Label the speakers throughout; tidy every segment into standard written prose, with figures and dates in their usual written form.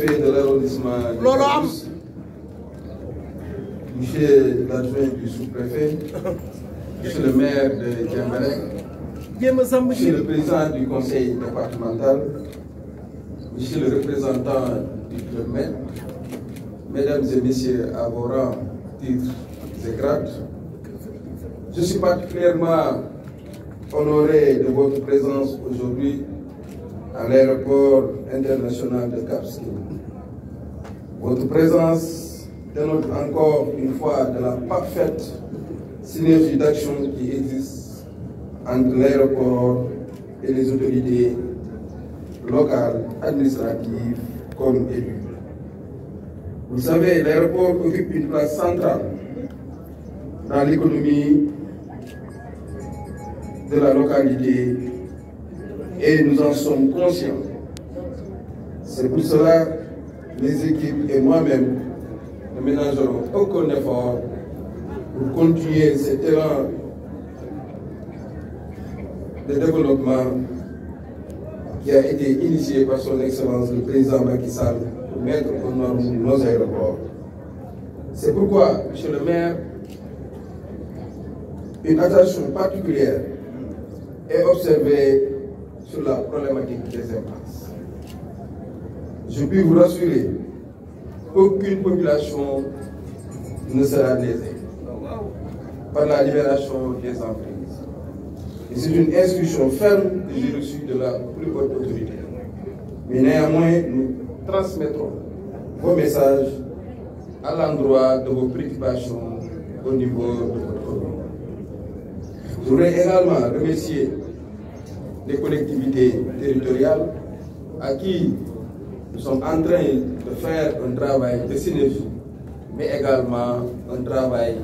Speaker 1: préfet de l'arrondissement de Carousse, monsieur l'adjoint du sous-préfet, monsieur le maire de Diambarek, monsieur le président du conseil départemental, monsieur le représentant du club Med, mesdames et messieurs à vos rangs, titres et grades, je suis particulièrement honoré de votre présence aujourd'hui à l'aéroport international de Cap Skirring. Votre présence dénote encore une fois de la parfaite synergie d'action qui existe entre l'aéroport et les autorités locales, administratives comme élues. Vous savez, l'aéroport occupe une place centrale dans l'économie de la localité et nous en sommes conscients. C'est pour cela que les équipes et moi-même ne ménagerons aucun effort pour continuer cet élan de développement qui a été initié par son Excellence le président Macky Sall pour mettre aux normes nos aéroports. C'est pourquoi, monsieur le maire, une attention particulière est observée sur la problématique des impasses. Je puis vous rassurer, aucune population ne sera lésée par la libération des emprises. Et c'est une instruction ferme que j'ai reçue de la plus haute autorité. Mais néanmoins, nous transmettrons vos messages à l'endroit de vos préoccupations au niveau de votre commune. Je voudrais également remercier les collectivités territoriales à qui nous sommes en train de faire un travail de synergie, mais également un travail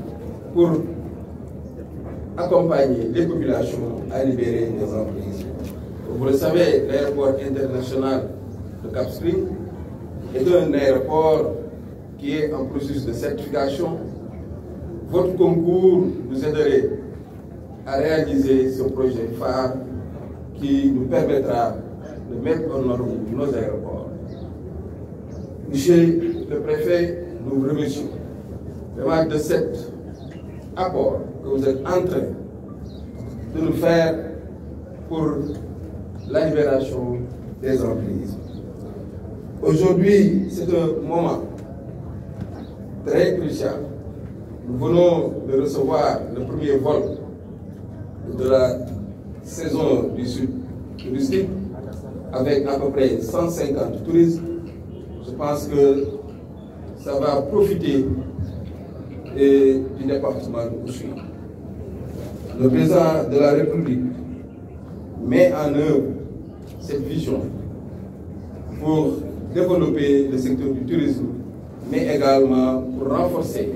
Speaker 1: pour accompagner les populations à libérer des emprises. Vous le savez, l'aéroport international de Cap Skirring est un aéroport qui est en processus de certification. Votre concours nous aiderait à réaliser ce projet phare qui nous permettra de mettre en ordre nos aéroports. Monsieur le préfet, nous vous remercions vraiment de cet apport que vous êtes en train de nous faire pour la libération des emprises. Aujourd'hui, c'est un moment très crucial. Nous venons de recevoir le premier vol de la saison du sud touristique avec à peu près 150 touristes. Je pense que ça va profiter du département de Oussouye. Le président de la République met en œuvre cette vision pour développer le secteur du tourisme, mais également pour renforcer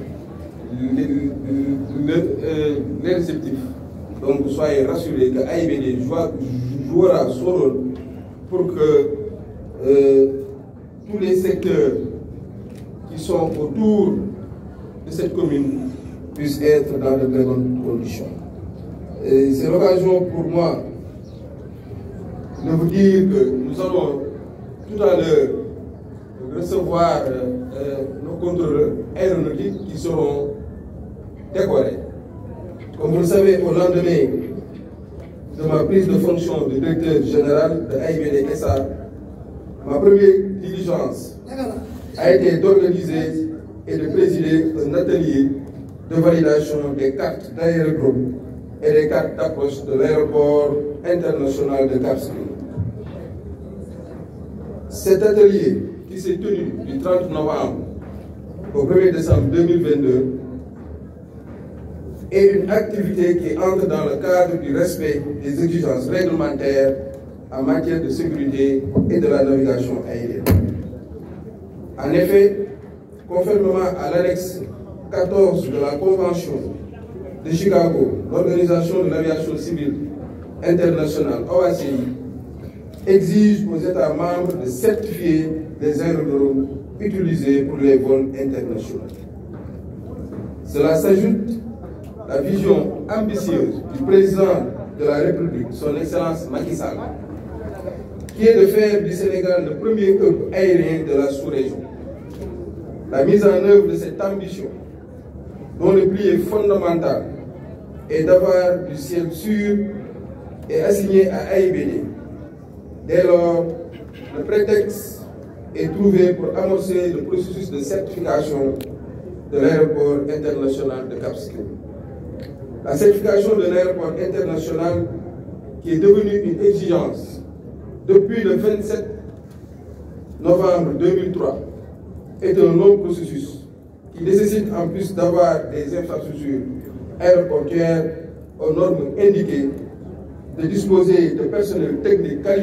Speaker 1: les réceptifs. Donc soyez rassurés que AIBD jouera son rôle pour que tous les secteurs qui sont autour de cette commune puissent être dans de très bonnes conditions. C'est l'occasion pour moi de vous dire que nous allons tout à l'heure recevoir nos contrôleurs aéronautiques qui seront décorés. Comme vous le savez, au lendemain de ma prise de fonction de directeur général de AIBD SA, ma première diligence a été d'organiser et de présider un atelier de validation des cartes d'aérodrome et des cartes d'approche de l'aéroport international de Cap Skirring. Cet atelier, qui s'est tenu du 30 novembre au 1er décembre 2022, est une activité qui entre dans le cadre du respect des exigences réglementaires en matière de sécurité et de la navigation aérienne. En effet, conformément à l'annexe 14 de la Convention de Chicago, l'Organisation de l'aviation civile internationale, OACI, exige aux États membres de certifier les aérodromes utilisés pour les vols internationaux. Cela s'ajoute à la vision ambitieuse du président de la République, son Excellence Macky Sall, qui est de faire du Sénégal le premier hub aérien de la sous-région. La mise en œuvre de cette ambition, dont le pli est fondamental, est d'avoir du ciel sûr et assigné à AIBD. Dès lors, le prétexte est trouvé pour amorcer le processus de certification de l'aéroport international de Cap-Skirring. La certification de l'aéroport international, qui est devenue une exigence depuis le 27 novembre 2003, est un long processus qui nécessite en plus d'avoir des infrastructures aéroportuaires aux normes indiquées, de disposer de personnel technique qualifié